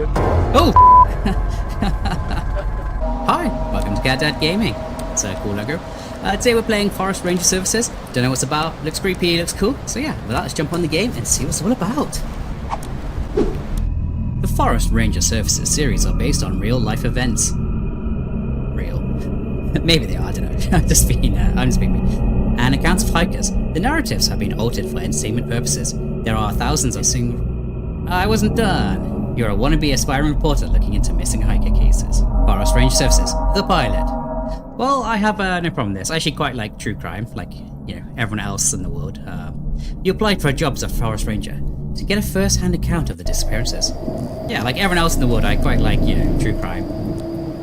Oh! Hi, welcome to Cat Dad Gaming. It's a cool logo. Today we're playing Forest Ranger Services. Don't know what's about. Looks creepy, looks cool. So yeah, with that, let's jump on the game and see what it's all about. The Forest Ranger Services series are based on real life events. Real. Maybe they are, I don't know. I'm just being me. And accounts of hikers. The narratives have been altered for entertainment purposes. There are thousands of I wasn't done. You're a wannabe aspiring reporter looking into missing hiker cases. Forest Ranger Services, the pilot. Well, I have no problem with this. I actually quite like true crime, like, you know, everyone else in the world. You applied for a job as a forest ranger to get a first-hand account of the disappearances. Yeah, like everyone else in the world, I quite like, you know, true crime.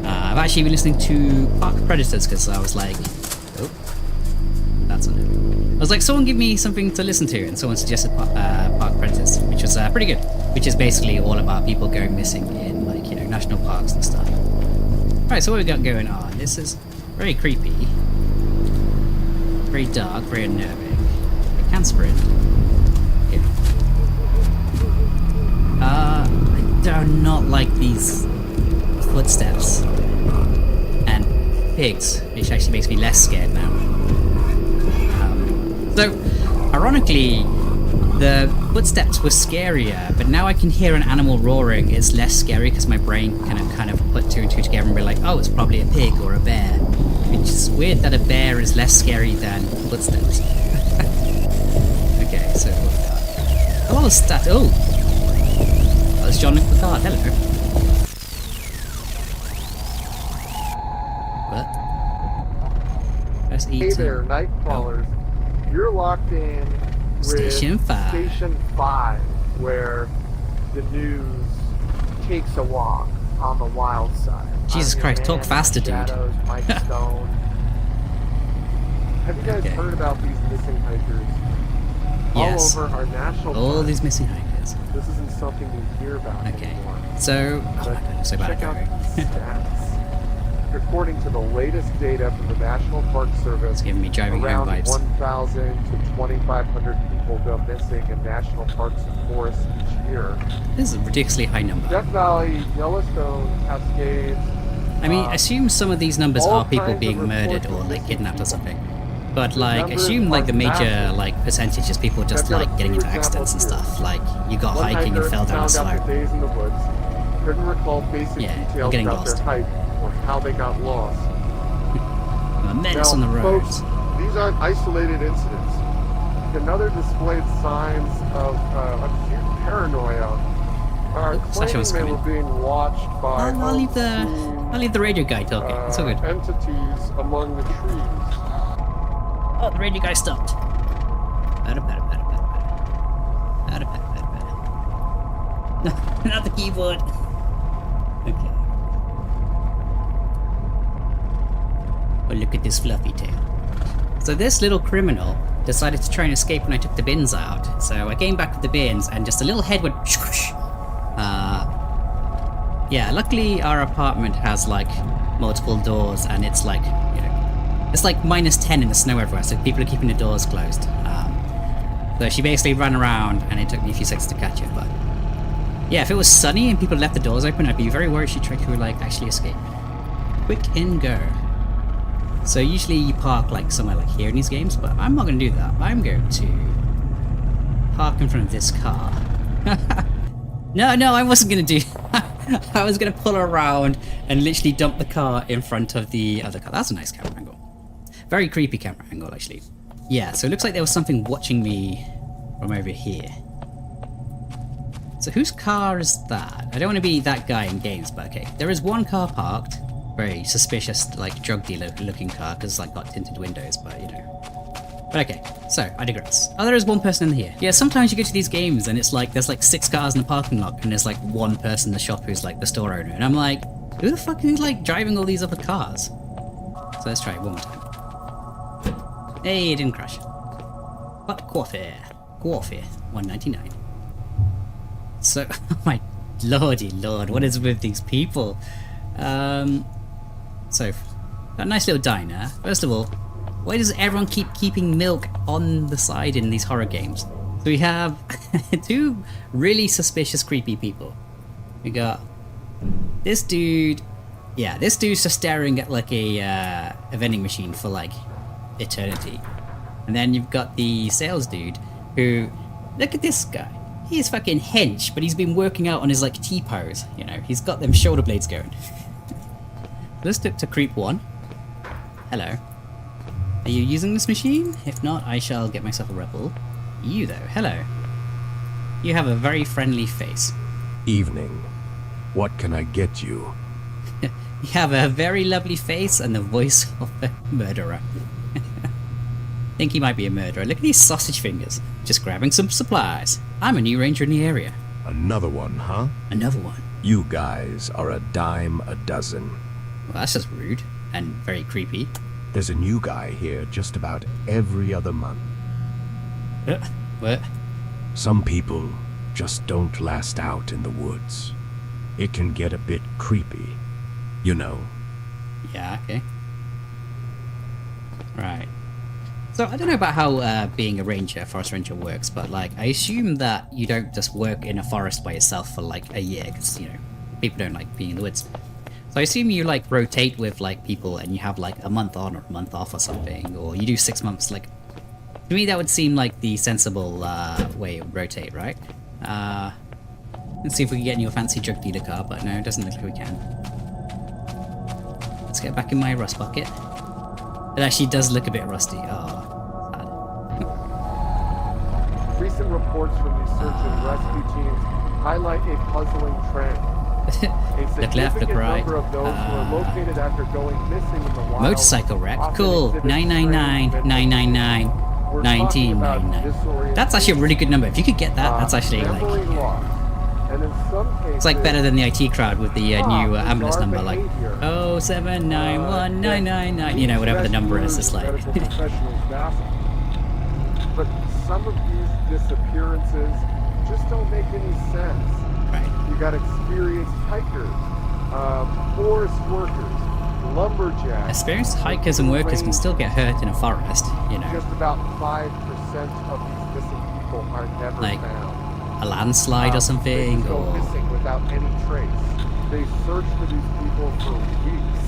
I've actually been listening to Park Predators because I was like, oh, that's on it. I was like, someone give me something to listen to, and someone suggested Park Predators, which was pretty good. Which is basically all about people going missing in, like, you know, national parks and stuff. Right, so what we got going on? This is very creepy, very dark, very unnerving. I can sprint. Okay. I do not like these footsteps and pigs, which actually makes me less scared now. So, ironically, the footsteps were scarier, but now I can hear an animal roaring. It's less scary because my brain kind of put two and two together and be like, oh, it's probably a pig or a bear. Which is weird that a bear is less scary than footsteps. Okay, so a lot of stat. Oh, that's Jean-Luc Picard. Hello. What? Press E. Hey there, night crawlers. Oh. You're locked in with Station 5. Station 5, where the news takes a walk on the wild side. Jesus I'm your Christ, talk man, faster, dude. Shadows, Mike Stone. Have you guys heard about these missing hikers? Yes. All over our national All parks. these missing hikers. This isn't something we hear about Okay. anymore. So, But so bad. check out these stats. According to the latest data from the National Park Service, It's giving me driving home around vibes. 1,000 to 2,500 people go missing in national parks and forests each year. This is a ridiculously high number. Death Valley, Yellowstone, Cascades. I mean, assume some of these numbers all are people kinds of being murdered reports or of like missing kidnapped or people. something. But like, numbers assume like the are major massive. like percentage is people just I've got like a getting few into accidents and examples stuff. Like you got One hiking and hiker fell down a found slope. after days in the woods, couldn't recall basic Yeah, details getting about lost. their hike or how they got lost. I'm a menace on the roads. Folks, these aren't isolated incidents. Another displayed signs of acute paranoia are Oh, Sasha was claiming they were coming. being watched by I'll leave the radio guy talking. It's all good. entities among the trees. Oh, the radio guy stopped. Better. No, not the keyboard. Okay. Oh, look at this fluffy tail. So this little criminal decided to try and escape when I took the bins out. So I came back with the bins and just a little head went whoosh. Yeah, luckily our apartment has like multiple doors and it's like, you know, it's like -10 in the snow everywhere, so people are keeping the doors closed. So she basically ran around and it took me a few seconds to catch her, but yeah, if it was sunny and people left the doors open, I'd be very worried she tried to like actually escape. Quick in go. So usually you park like somewhere like here in these games, but I'm not going to do that. I'm going to park in front of this car. No, I wasn't going to do I was going to pull around and literally dump the car in front of the other car. That's a nice camera angle. Very creepy camera angle, actually. Yeah, so it looks like there was something watching me from over here. So whose car is that? I don't want to be that guy in games, but okay. There is one car parked. Very suspicious, like, drug dealer looking car, because it's like got tinted windows, but you know. But okay, so I digress. Oh, there is one person in here. Yeah, sometimes you go to these games and it's like there's like 6 cars in the parking lot and there's like one person in the shop who's like the store owner, and I'm like, who the fuck is like driving all these other cars? So let's try it one more time. Hey, it didn't crash. But coffee, 199. So, oh my lordy lord, what is with these people? So, a nice little diner. First of all, why does everyone keep keeping milk on the side in these horror games? So we have 2 really suspicious, creepy people. We got this dude. Yeah, this dude's just staring at like a vending machine for like eternity. And then you've got the sales dude who, look at this guy. He's fucking hench, but he's been working out on his like T-pose. You know, he's got them shoulder blades going. Let's look to creep 1. Hello. Are you using this machine? If not, I shall get myself a rebel. You though, hello. You have a very friendly face. Evening. What can I get you? You have a very lovely face and the voice of a murderer. Think he might be a murderer. Look at these sausage fingers. Just grabbing some supplies. I'm a new ranger in the area. Another one, huh? Another one. You guys are a dime a dozen. Well, that's just rude and very creepy. There's a new guy here just about every other month. What? Some people just don't last out in the woods. It can get a bit creepy, you know. Yeah, okay. Right. So I don't know about how being a ranger, forest ranger works, but like I assume that you don't just work in a forest by yourself for like a year, because you know people don't like being in the woods. So I assume you like rotate with like people, and you have like a month on or a month off or something, or you do 6 months. Like to me, that would seem like the sensible way of rotate, right? Let's see if we can get in your fancy drug dealer car, but no, it doesn't look like we can. Let's get back in my rust bucket. It actually does look a bit rusty. Oh, sad. Recent reports from these search and rescue teams highlight a puzzling trend. A Look left, look significant right. number of those who are located after going missing in the wild Motorcycle wreck. often Cool. exhibit 999, strange 999, We're talking about 1999. That's actually a really good number. If you could get that, that's actually like... memory loss. And in some cases, It's like better than the IT crowd with the new ambulance bizarre number, like behavior. 0791999. You know, whatever the number is. It's like... Medical professionals baffle. But some of these disappearances just don't make any sense. Right. You got experienced hikers, forest workers, lumberjacks. Experienced hikers and workers can still get hurt in a forest, you know. Just about 5% of these missing people are never Like, found. A landslide or They something, just go or... missing without any trace. They search for these people for weeks,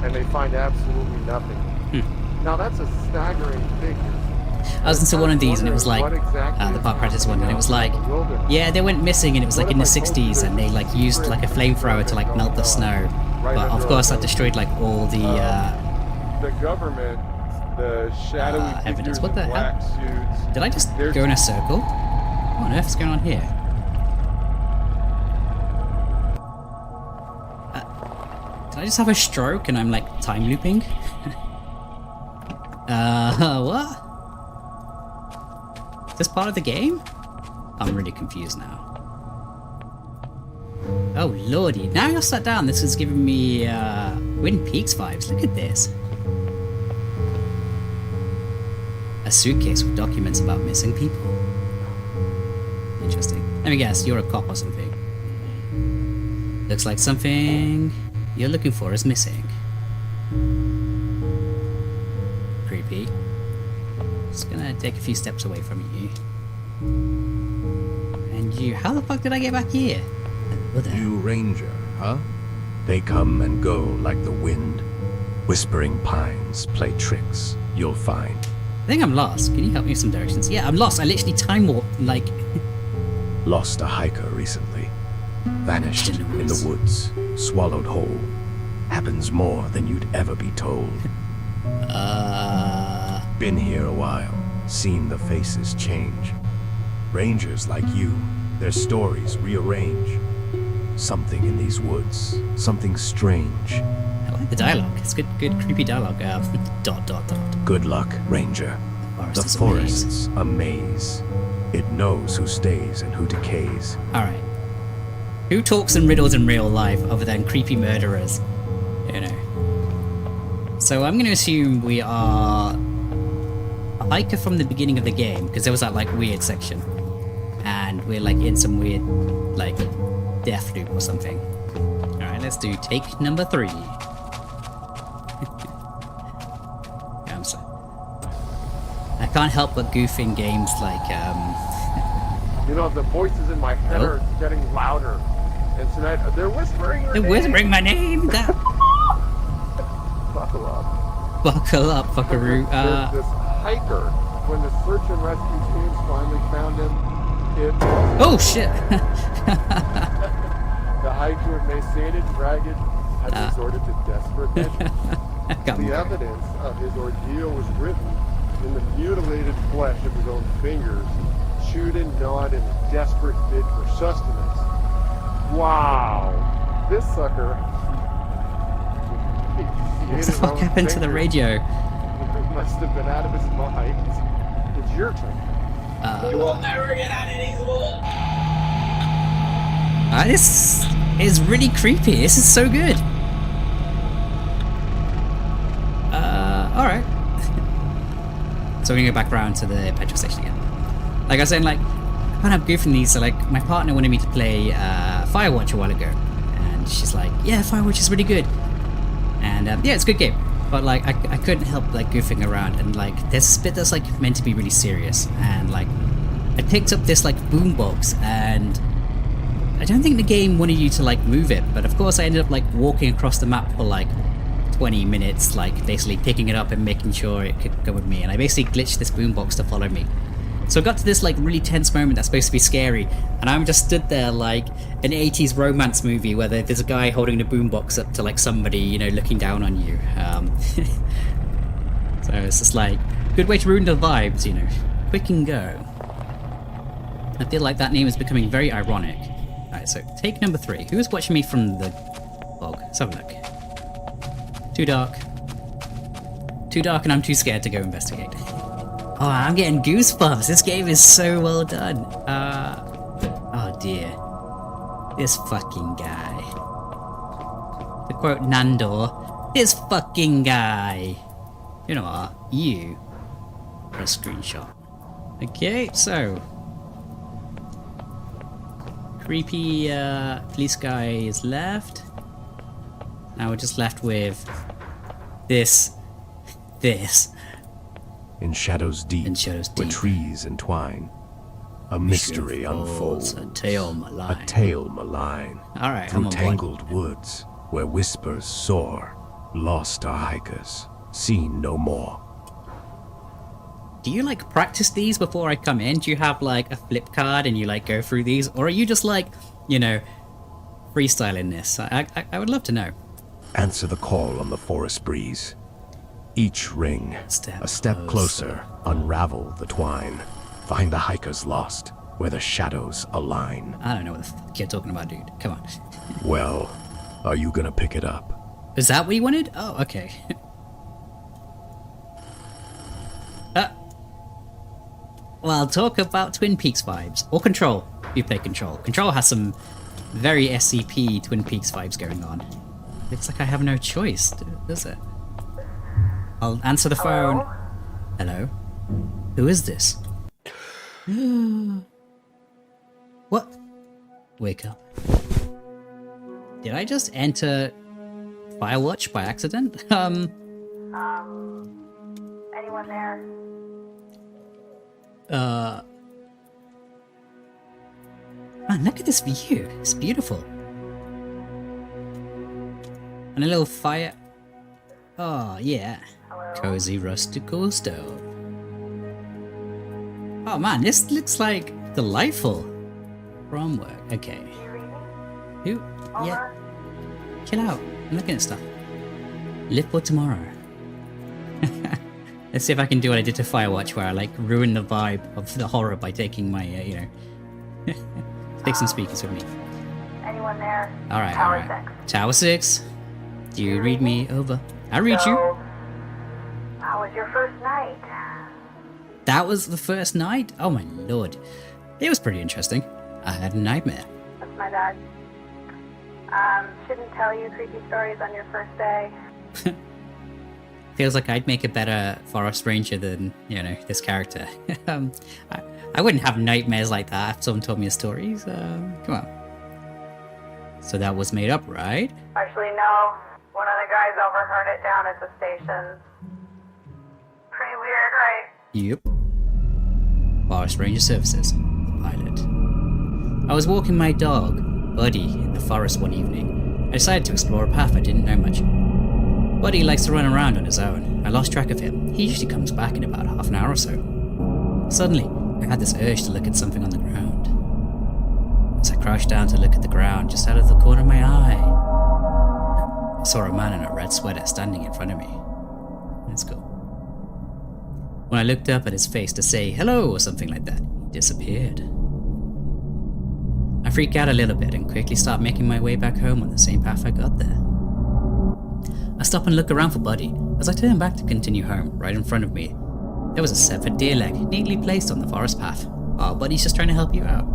and they find absolutely nothing. Now that's a staggering figure. I was into one of these and it was like, the park practice one, and it was like, yeah, they went missing and it was like in the 60s and they like used like a flamethrower to like melt the snow. But of course that destroyed like all the, The government, the shadowy evidence. figures What the in hell? black suits. Did I just go in a circle? What on earth is going on here? Did I just have a stroke and I'm like time looping? What? Is this part of the game? I'm really confused now. Oh lordy, now you're sat down, this is giving me Twin Peaks vibes. Look at this. A suitcase with documents about missing people. Interesting. Let me guess, you're a cop or something. Looks like something you're looking for is missing. Creepy. Just gonna take a few steps away from you. And you, how the fuck did I get back here? What the hell? You ranger, huh? They come and go like the wind. Whispering pines play tricks, you'll find. I think I'm lost. Can you help me with some directions? Yeah, I'm lost. I literally time warped, like... Lost a hiker recently. Vanished In the in the woods. Swallowed whole. Happens more than you'd ever be told. Been here a while. Seen the faces change. Rangers like you, their stories rearrange. Something in these woods. Something strange. I like the dialogue. It's good creepy dialogue. Dot, dot, dot. Good luck, Ranger. The The forest is a maze. forest's a maze. It knows who stays and who decays. Alright. Who talks in riddles in real life other than creepy murderers? You know. So I'm gonna assume we are a hiker from the beginning of the game, because there was that like weird section. And we're like in some weird like death loop or something. Alright, let's do take number 3. Yeah, I'm sorry. I can't help but goof in games like You know, the voices in my head Oh. are getting louder. And tonight, they're whispering your They're name. whispering my name. Buckle up. Buckle up, fuckaroo. There's this hiker. When the search and rescue teams finally found him, it Oh shit! the hiker, emaciated, ragged, had resorted to desperate measures. The evidence of his ordeal was written in the mutilated flesh of his own fingers, chewed and gnawed in a desperate bid for sustenance. Wow! This sucker. What the fuck happened to the radio? He must have been out of his mind. It's your turn. You will never get out of these woods. This is really creepy. This is so good. Alright. So we're gonna go back around to the petrol station again. Like I was saying, like, I can't have goofing these, so like, my partner wanted me to play Firewatch a while ago. And she's like, yeah, Firewatch is really good. And yeah, it's a good game. But like, I couldn't help like goofing around, and like, there's a bit that's like meant to be really serious. And like, I picked up this like boombox, and I don't think the game wanted you to like move it, but of course I ended up like walking across the map for like 20 minutes, like basically picking it up and making sure it could go with me, and I basically glitched this boombox to follow me. So I got to this like really tense moment that's supposed to be scary, and I'm just stood there like an 80s romance movie where there's a guy holding the boombox up to like somebody, you know, looking down on you. So it's just like, good way to ruin the vibes, you know. Quick and go. I feel like that name is becoming very ironic. Alright, so take number 3. Who is watching me from the bog? Let's have a look. Too dark. Too dark and I'm too scared to go investigate. Oh, I'm getting goosebumps. This game is so well done. Oh dear. This fucking guy. To quote Nandor, this fucking guy. You know what? You are a screenshot. Okay, so creepy police guy is left. Now we're just left with this. In shadows deep, In shadows where deep. trees entwine, a mystery unfolds. A tale malign. A tale malign. Alright, I'm Through on board. tangled woods, where whispers soar, lost are hikers, seen no more. Do you like practice these before I come in? Do you have like a flip card and you like go through these? Or are you just like, you know, freestyling this? I would love to know. Answer the call on the forest breeze. Each ring, Step a step closer, unravel the twine. Find the hikers lost, where the shadows align. I don't know what the fuck you're talking about, dude. Come on. Well, are you gonna pick it up? Is that what you wanted? Oh, okay. Well, talk about Twin Peaks vibes. Or Control, if you play Control. Control has some very SCP Twin Peaks vibes going on. Looks like I have no choice, does it? I'll answer the phone. Hello? Who is this? What? Wake up. Did I just enter Firewatch by accident? Anyone there? Man, look at this view. It's beautiful. And a little fire. Oh, yeah. Cozy rustical stove. Oh man, this looks like delightful. From work. Okay. Who? Yeah. Chill out. I'm looking at stuff. Live for tomorrow. Let's see if I can do what I did to Firewatch, where I like ruin the vibe of the horror by taking my, you know, take some speakers with me. Anyone there? All right, Tower all right. 6. Tower 6. Do you read me? Over. I read you. So, how was your first night? That was the first night? Oh my lord. It was pretty interesting. I had a nightmare. That's my dad. Shouldn't tell you creepy stories on your first day. Feels like I'd make a better forest ranger than, you know, this character. I wouldn't have nightmares like that if someone told me a story, so come on. So that was made up, right? Actually, no. One of the guys overheard it down at the station. Pretty weird, right? Yep. Forest Ranger Services. Pilot. I was walking my dog Buddy in the forest one evening. I decided to explore a path I didn't know much. Buddy likes to run around on his own. I lost track of him. He usually comes back in about half an hour or so. Suddenly, I had this urge to look at something on the ground. As I crouched down to look at the ground just out of the corner of my eye, I saw a man in a red sweater standing in front of me. Let's go. When I looked up at his face to say hello or something like that, he disappeared. I freaked out a little bit and quickly started making my way back home on the same path I got there. I stop and look around for Buddy. As I turn back to continue home, right in front of me, there was a severed deer leg neatly placed on the forest path. Oh, Buddy's just trying to help you out.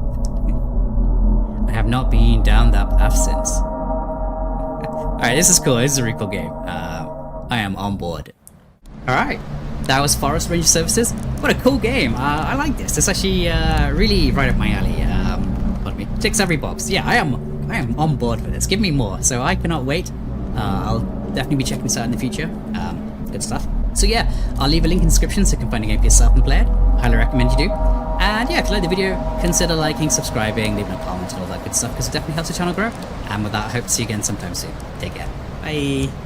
I have not been down that path since. Alright, this is cool. This is a really cool game. I am on board. Alright, that was Forest Ranger Services. What a cool game. I like this. It's actually really right up my alley. Pardon me. Ticks every box. Yeah, I am on board for this. Give me more. So I cannot wait. I'll definitely be checking this out in the future. Good stuff. So yeah, I'll leave a link in the description so you can find the game for yourself and play it. Highly recommend you do. And yeah, if you like the video, consider liking, subscribing, leaving a comment and all that good stuff because it definitely helps the channel grow. And with that, I hope to see you again sometime soon. Take care. Bye.